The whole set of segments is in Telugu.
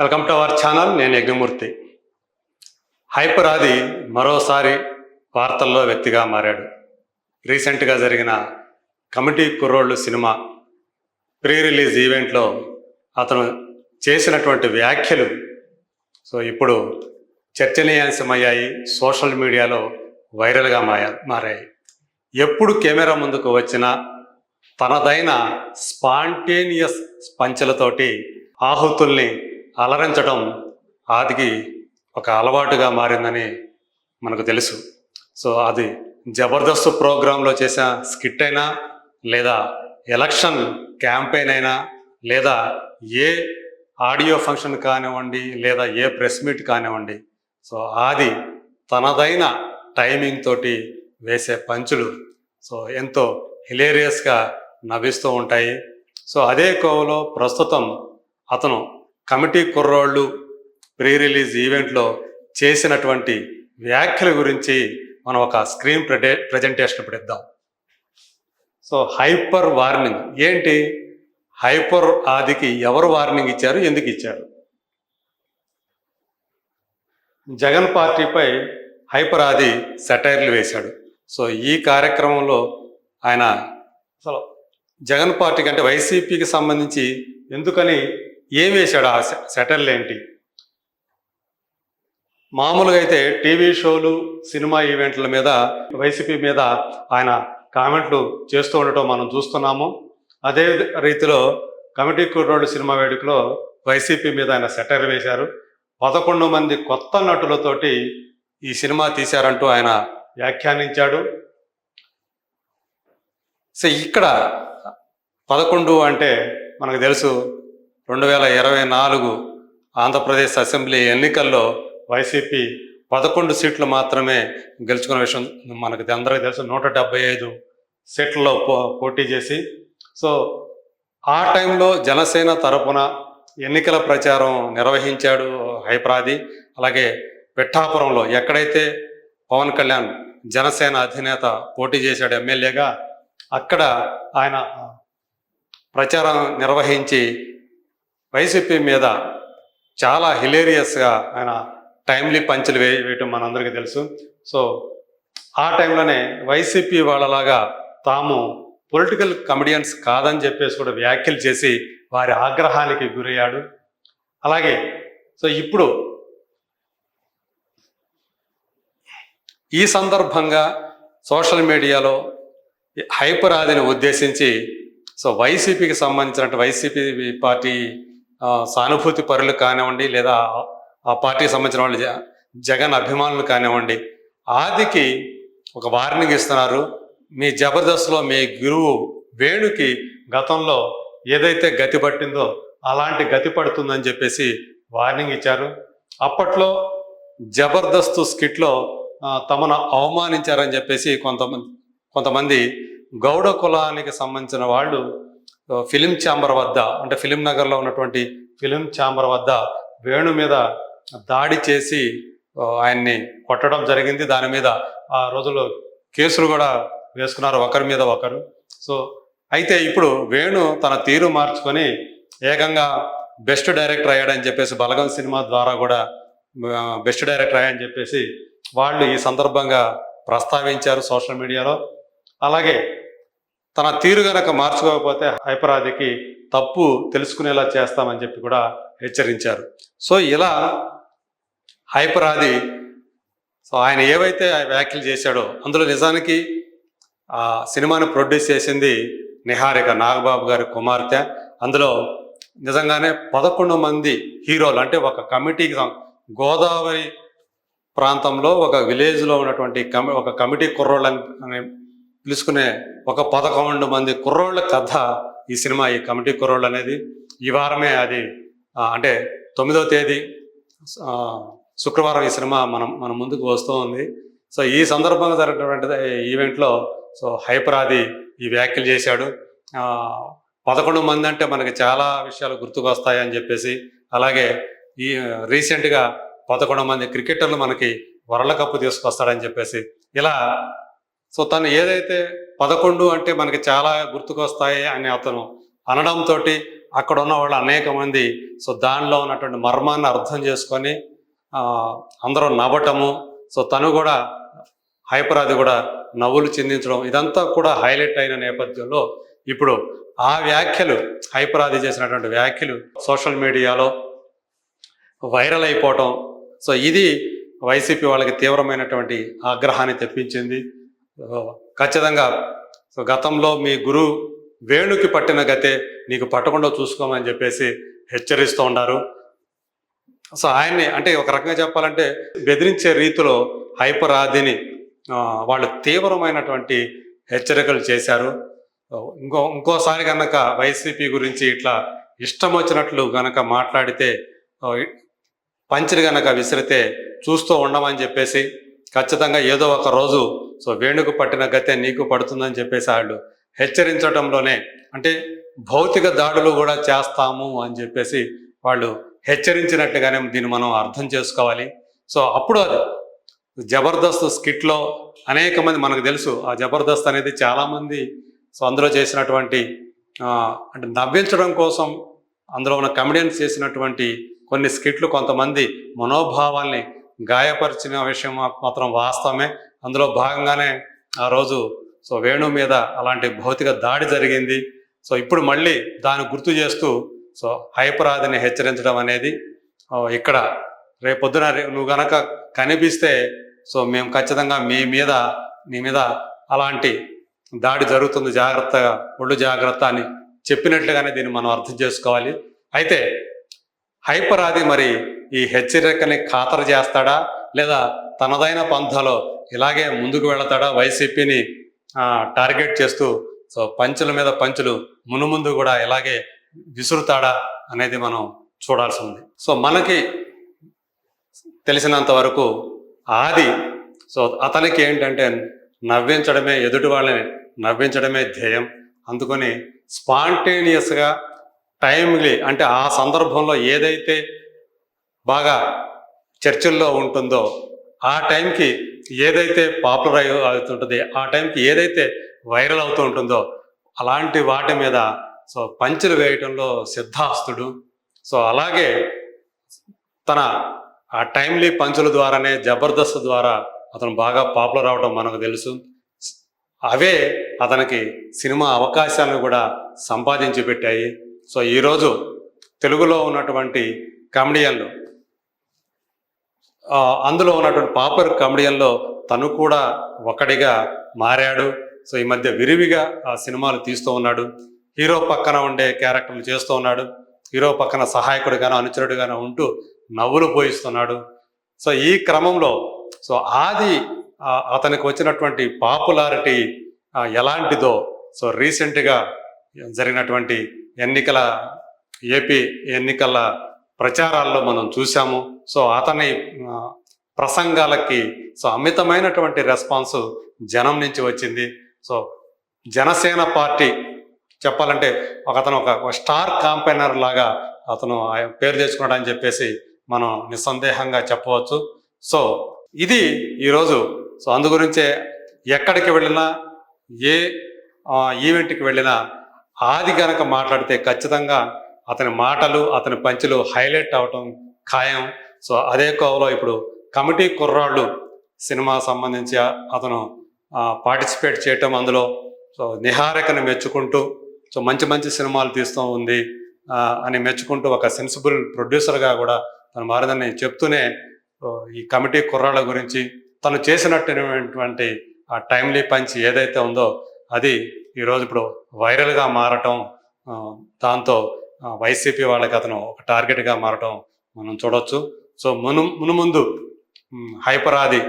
Welcome to our channel. నేను యజ్ఞమూర్తి. హైపర్ ఆది మరోసారి వార్తల్లో వ్యక్తిగా మారాడు. రీసెంట్గా జరిగిన కమిటీ కుర్రోళ్ళు సినిమా ప్రీ రిలీజ్ ఈవెంట్లో అతను చేసినటువంటి వ్యాఖ్యలు ఇప్పుడు చర్చనీయాంశమయ్యాయి. సోషల్ మీడియాలో వైరల్గా మారాయి. ఎప్పుడు కెమెరా ముందుకు వచ్చినా తనదైన స్పాంటేనియస్ పంచలతోటి ఆహుతుల్ని అలరించడం ఆదికి ఒక అలవాటుగా మారిందని మనకు తెలుసు. అది జబర్దస్త్ ప్రోగ్రాంలో చేసిన స్కిట్ అయినా, లేదా ఎలక్షన్ క్యాంపెయిన్ అయినా, లేదా ఏ ఆడియో ఫంక్షన్ కానివ్వండి, లేదా ఏ ప్రెస్ మీట్ కానివ్వండి, ఆది తనదైన టైమింగ్ తోటి వేసే పంచులు ఎంతో హిలేరియస్గా నవ్విస్తూ ఉంటాయి. అదే కోవలో ప్రస్తుతం అతను కమిటీ కుర్రోళ్ళు ప్రీ రిలీజ్ ఈవెంట్లో చేసినటువంటి వ్యాఖ్యల గురించి మనం ఒక స్క్రీన్ ప్రజెంటేషన్ ఇప్పుడు ఇద్దాం. హైపర్ వార్నింగ్ ఏంటి? హైపర్ ఆదికి ఎవరు వార్నింగ్ ఇచ్చారు, ఎందుకు ఇచ్చారు? జగన్ పార్టీపై హైపర్ ఆది సెటైర్లు వేశాడు. ఈ కార్యక్రమంలో ఆయన జగన్ పార్టీకి అంటే వైసీపీకి సంబంధించి ఎందుకని ఏం వేశాడు, ఆ సెటైర్లు ఏంటి? మామూలుగా అయితే టీవీ షోలు, సినిమా ఈవెంట్ల మీద వైసీపీ మీద ఆయన కామెంట్లు చేస్తూ ఉండటం మనం చూస్తున్నాము. అదే రీతిలో కమిటీ కుర్రోళ్ళు సినిమా వేడుకలో వైసీపీ మీద ఆయన సెటైర్ వేశారు. 11 మంది కొత్త నటులతోటి ఈ సినిమా తీశారంటూ ఆయన వ్యాఖ్యానించాడు. ఇక్కడ 11 అంటే మనకు తెలుసు, 2024 ఆంధ్రప్రదేశ్ అసెంబ్లీ ఎన్నికల్లో వైసీపీ 11 సీట్లు మాత్రమే గెలుచుకున్న విషయం మనకు అందరికీ తెలుసు. 175 సీట్లలో పోటీ చేసి ఆ టైంలో జనసేన తరపున ఎన్నికల ప్రచారం నిర్వహించాడు హైపర్ ఆది. అలాగే పిఠాపురంలో ఎక్కడైతే పవన్ కళ్యాణ్ జనసేన అధినేత పోటీ చేశాడు ఎమ్మెల్యేగా, అక్కడ ఆయన ప్రచారం నిర్వహించి వైసీపీ మీద చాలా హిలేరియస్గా ఆయన టైమ్లీ పంచులు వేయటం మనందరికీ తెలుసు. ఆ టైంలోనే వైసీపీ వాళ్ళలాగా తాము పొలిటికల్ కమెడియన్స్ కాదని చెప్పేసి కూడా వ్యాఖ్యలు చేసి వారి ఆగ్రహానికి గురయ్యాడు. అలాగే ఇప్పుడు ఈ సందర్భంగా సోషల్ మీడియాలో హైపర్ ఆదిని ఉద్దేశించి వైసీపీకి సంబంధించిన వైసీపీ పార్టీ సానుభూతి పరులు కానివ్వండి, లేదా ఆ పార్టీకి సంబంధించిన వాళ్ళు జగన్ అభిమానులు కానివ్వండి, ఆదికి ఒక వార్నింగ్ ఇస్తున్నారు. మీ జబర్దస్త్లో మీ గురువు వేణుకి గతంలో ఏదైతే గతి పట్టిందో అలాంటి గతి పడుతుందని చెప్పేసి వార్నింగ్ ఇచ్చారు. అప్పట్లో జబర్దస్త్ స్కిట్లో తమను అవమానించారని చెప్పేసి కొంతమంది గౌడ కులానికి సంబంధించిన వాళ్ళు ఫిలిం ఛాంబర్ వద్ద, అంటే ఫిలిం నగర్లో ఉన్నటువంటి ఫిలిం ఛాంబర్ వద్ద వేణు మీద దాడి చేసి ఆయన్ని కొట్టడం జరిగింది. దాని మీద ఆ రోజుల్లో కేసులు కూడా వేసుకున్నారు, ఒకరి మీద ఒకరు. అయితే ఇప్పుడు వేణు తన తీరు మార్చుకొని ఏకంగా బెస్ట్ డైరెక్టర్ అయ్యాడని చెప్పేసి బలగం సినిమా ద్వారా కూడా బెస్ట్ డైరెక్టర్ అయ్యాడని చెప్పేసి వాళ్ళు ఈ సందర్భంగా ప్రస్తావించారు సోషల్ మీడియాలో. అలాగే తన తీరు గనక మార్చుకోకపోతే హైపర్ ఆదికి తప్పు తెలుసుకునేలా చేస్తామని చెప్పి కూడా హెచ్చరించారు. ఇలా హైపర్ ఆది ఆయన ఏవైతే వ్యాఖ్యలు చేశాడో అందులో నిజానికి ఆ సినిమాని ప్రొడ్యూస్ చేసింది నిహారిక, నాగబాబు గారి కుమార్తె. అందులో నిజంగానే 11 మంది హీరోలు, అంటే ఒక కమిటీకి గోదావరి ప్రాంతంలో ఒక విలేజ్లో ఉన్నటువంటి ఒక కమిటీ కుర్రోళ్ళని పిలుచుకునే ఒక 11 మంది కుర్రోళ్ళ కథ ఈ సినిమా, ఈ కమిటీ కుర్రోళ్ళు అనేది. ఈ వారమే అది అంటే 9వ తేదీ శుక్రవారం ఈ సినిమా మన ముందుకు వస్తూ ఉంది. ఈ సందర్భంగా జరిగినటువంటి ఈవెంట్లో హైపర్ ఆది ఈ వ్యాఖ్యలు చేశాడు. 11 మంది అంటే మనకి చాలా విషయాలు గుర్తుకొస్తాయని చెప్పేసి, అలాగే ఈ రీసెంట్గా 11 మంది క్రికెటర్లు మనకి వరల్డ్ కప్ తీసుకొస్తాడని చెప్పేసి, ఇలా తను ఏదైతే 11 అంటే మనకి చాలా గుర్తుకొస్తాయి అని అతను అనడంతో అక్కడ ఉన్న వాళ్ళు అనేక మంది సో దానిలో ఉన్నటువంటి మర్మాన్ని అర్థం చేసుకొని అందరూ నవ్వటము, సో తను కూడా హైపరాది కూడా నవ్వులు చిందించడం, ఇదంతా కూడా హైలైట్ అయిన నేపథ్యంలో ఇప్పుడు ఆ వ్యాఖ్యలు, హైపరాది చేసినటువంటి వ్యాఖ్యలు సోషల్ మీడియాలో వైరల్ అయిపోవటం, సో ఇది వైసీపీ వాళ్ళకి తీవ్రమైనటువంటి ఆగ్రహాన్ని తెప్పించింది. ఖచ్చితంగా సో గతంలో మీ గురు వేణుకి పట్టిన గతే నీకు పట్టకుండా చూసుకోమని చెప్పేసి హెచ్చరిస్తూ ఉన్నారు. సో ఆయన్ని అంటే ఒక రకంగా చెప్పాలంటే బెదిరించే రీతిలో హైపరాదిని వాళ్ళు తీవ్రమైనటువంటి హెచ్చరికలు చేశారు. ఇంకోసారి కనుక వైసీపీ గురించి ఇట్లా ఇష్టం వచ్చినట్లు గనక మాట్లాడితే, పంచిని గనక విసిరితే చూస్తూ ఉండమని చెప్పేసి ఖచ్చితంగా ఏదో ఒక రోజు సో వేణుకు పట్టిన గతే నీకు పడుతుందని చెప్పేసి వాళ్ళు హెచ్చరించడంలోనే, అంటే భౌతిక దాడులు కూడా చేస్తాము అని చెప్పేసి వాళ్ళు హెచ్చరించినట్టుగానే దీన్ని మనం అర్థం చేసుకోవాలి. సో అప్పుడు అది జబర్దస్త్ స్కిట్లో అనేక మంది, మనకు తెలుసు ఆ జబర్దస్త్ అనేది చాలామంది సో అందులో చేసినటువంటి అంటే నవ్వించడం కోసం అందులో ఉన్న కమెడియన్స్ చేసినటువంటి కొన్ని స్కిట్లు కొంతమంది మనోభావాల్ని గాయపరిచిన విషయం మాత్రం వాస్తవమే. అందులో భాగంగానే ఆ రోజు సో వేణు మీద అలాంటి భౌతిక దాడి జరిగింది. సో ఇప్పుడు మళ్ళీ దాన్ని గుర్తు చేస్తూ సో హైపరాదిని హెచ్చరించడం అనేది ఇక్కడ రేపొద్దున నువ్వు గనక కనిపిస్తే సో మేము ఖచ్చితంగా నీ మీద అలాంటి దాడి జరుగుతుంది, జాగ్రత్తగా ఒళ్ళు జాగ్రత్త అని చెప్పినట్లుగానే దీన్ని మనం అర్థం చేసుకోవాలి. అయితే హైపరాది మరి ఈ హెచ్చరికని ఖాతరు చేస్తాడా, లేదా తనదైన పంథాలో ఇలాగే ముందుకు వెళతాడా, వైసీపీని టార్గెట్ చేస్తూ సో పంచుల మీద పంచులు మునుముందు కూడా ఇలాగే విసురుతాడా అనేది మనం చూడాల్సి ఉంది. సో మనకి తెలిసినంత వరకు ఆది సో అతనికి ఏంటంటే నవ్వించడమే, ఎదుటి వాళ్ళని నవ్వించడమే ధ్యేయం. అందుకని స్పాంటేనియస్గా టైమ్లీ, అంటే ఆ సందర్భంలో ఏదైతే బాగా చర్చల్లో ఉంటుందో ఆ టైంకి ఏదైతే పాపులర్ అవుతుంటుంది, ఆ టైంకి ఏదైతే వైరల్ అవుతూ ఉంటుందో అలాంటి వాటి మీద సో పంచులు వేయటంలో సిద్ధాస్తుడు. సో అలాగే తన ఆ టైమ్లీ పంచుల ద్వారానే జబర్దస్త్ ద్వారా అతను బాగా పాపులర్ అవడం మనకు తెలుసు. అవే అతనికి సినిమా అవకాశాలను కూడా సంపాదించి పెట్టాయి. సో ఈరోజు తెలుగులో ఉన్నటువంటి కమెడియన్లు, అందులో ఉన్నటువంటి పాపులర్ కమెడియన్లో తను కూడా ఒకటిగా మారాడు. సో ఈ మధ్య విరివిగా ఆ సినిమాలు తీస్తూ ఉన్నాడు. హీరో పక్కన ఉండే క్యారెక్టర్లు చేస్తూ ఉన్నాడు. హీరో పక్కన సహాయకుడిగానో అనుచరుడిగానో ఉంటూ నవ్వులు పోయిస్తున్నాడు. సో ఈ క్రమంలో సో ఆది అతనికి వచ్చినటువంటి పాపులారిటీ ఎలాంటిదో సో రీసెంట్గా జరిగినటువంటి ఏపీ ఎన్నికల ప్రచారాల్లో మనం చూసాము. సో అతని ప్రసంగాలకి సో అమితమైనటువంటి రెస్పాన్స్ జనం నుంచి వచ్చింది. సో జనసేన పార్టీ చెప్పాలంటే అతను ఒక స్టార్ కాంపెయినర్ లాగా అతను పేరు తెచ్చుకున్నాడని చెప్పేసి మనం నిస్సందేహంగా చెప్పవచ్చు. సో ఇది ఈరోజు సో అందు గురించే ఎక్కడికి వెళ్ళినా, ఏ ఈవెంట్కి వెళ్ళినా ఆది గనక మాట్లాడితే ఖచ్చితంగా అతని మాటలు, అతని పంచులు హైలైట్ అవటం ఖాయం. సో అదే కోవలో ఇప్పుడు కమిటీ కుర్రాళ్ళు సినిమా సంబంధించి అతను పార్టిసిపేట్ చేయటం, అందులో సో నిహారికని మెచ్చుకుంటూ సో మంచి మంచి సినిమాలు తీస్తూ ఉంది అని మెచ్చుకుంటూ ఒక సెన్సిబుల్ ప్రొడ్యూసర్గా కూడా తను మారిందని చెప్తూనే ఈ కమిటీ కుర్రాళ్ళ గురించి తను చేసినటువంటి ఆ టైమ్లీ పంచ్ ఏదైతే ఉందో అది ఈరోజు ఇప్పుడు వైరల్గా మారటం, దాంతో వైసీపీ వాళ్ళకి అతను ఒక టార్గెట్గా మారటం మనం చూడవచ్చు. సో మునుముందు హైపరాది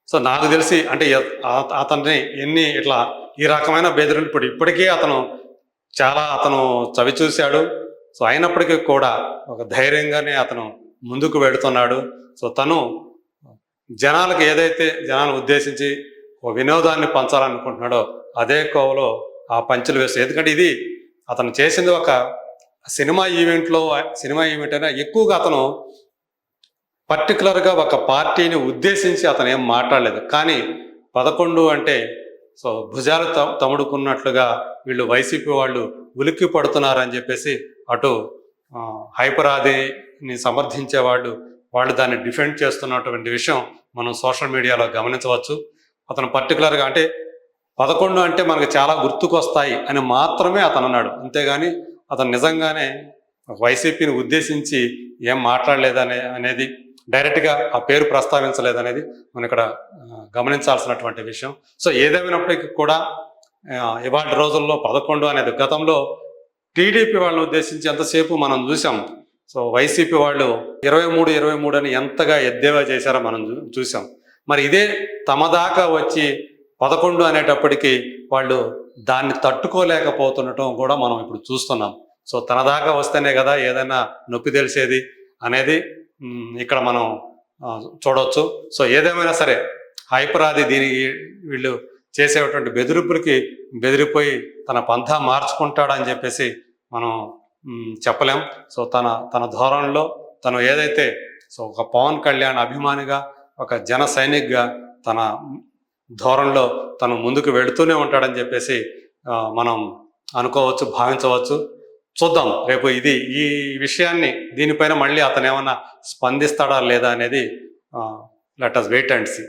సో నాకు తెలిసి అంటే అతన్ని ఇట్లా ఈ రకమైన బెదిరింపుడు ఇప్పటికీ అతను చవి చూశాడు. సో అయినప్పటికీ కూడా ఒక ధైర్యంగానే అతను ముందుకు వెళుతున్నాడు. సో తను జనాలకు ఏదైతే జనాలను ఉద్దేశించి ఒక వినోదాన్ని పంచాలనుకుంటున్నాడో అదే కోవలో ఆ పంచులు వేస్తాడు. ఎందుకంటే ఇది అతను చేసింది ఒక సినిమా ఈవెంట్ అయినా ఎక్కువగా అతను పర్టికులర్గా ఒక పార్టీని ఉద్దేశించి అతను ఏం మాట్లాడలేదు. కానీ 11 అంటే సో భుజాలు తముడుకున్నట్లుగా వీళ్ళు వైసీపీ వాళ్ళు ఉలిక్కి పడుతున్నారని చెప్పేసి అటు హైపర్ ఆదిని సమర్థించే వాళ్ళు దాన్ని డిఫెండ్ చేస్తున్నటువంటి విషయం మనం సోషల్ మీడియాలో గమనించవచ్చు. అతను పర్టికులర్గా అంటే 11 అంటే మనకు చాలా గుర్తుకొస్తాయి అని మాత్రమే అతను అన్నాడు, అంతేగాని అతను నిజంగానే వైసీపీని ఉద్దేశించి ఏం అనేది డైరెక్ట్గా ఆ పేరు ప్రస్తావించలేదనేది మనం ఇక్కడ గమనించాల్సినటువంటి విషయం. సో ఏదేమైనప్పటికీ కూడా ఇవాళ రోజుల్లో 11 అనేది గతంలో టీడీపీ వాళ్ళని ఉద్దేశించి ఎంతసేపు మనం చూసాం. సో వైసీపీ వాళ్ళు 23 అని ఎంతగా ఎద్దేవా చేశారో మనం చూసాం. మరి ఇదే తమ దాకా వచ్చి 11 అనేటప్పటికీ వాళ్ళు దాన్ని తట్టుకోలేకపోతుండటం కూడా మనం ఇప్పుడు చూస్తున్నాం. సో తన దాకా వస్తేనే కదా ఏదైనా నొప్పి తెలిసేది అనేది ఇక్కడ మనం చూడవచ్చు. సో ఏదేమైనా సరే హైపర్ ఆది దీనికి వీళ్ళు చేసేటువంటి బెదిరింపులకి బెదిరిపోయి తన పంథా మార్చుకుంటాడని చెప్పేసి మనం చెప్పలేం. సో తన ధోరణిలో తను ఏదైతే సో ఒక పవన్ కళ్యాణ్ అభిమానిగా, ఒక జన సైనిక్గా తన ధోరణిలో తను ముందుకు వెళుతూనే ఉంటాడని చెప్పేసి మనం అనుకోవచ్చు, భావించవచ్చు. చూద్దాం రేపు ఈ విషయాన్ని దీనిపైన మళ్ళీ అతను ఏమన్నా స్పందిస్తాడా లేదా అనేది let us wait and see.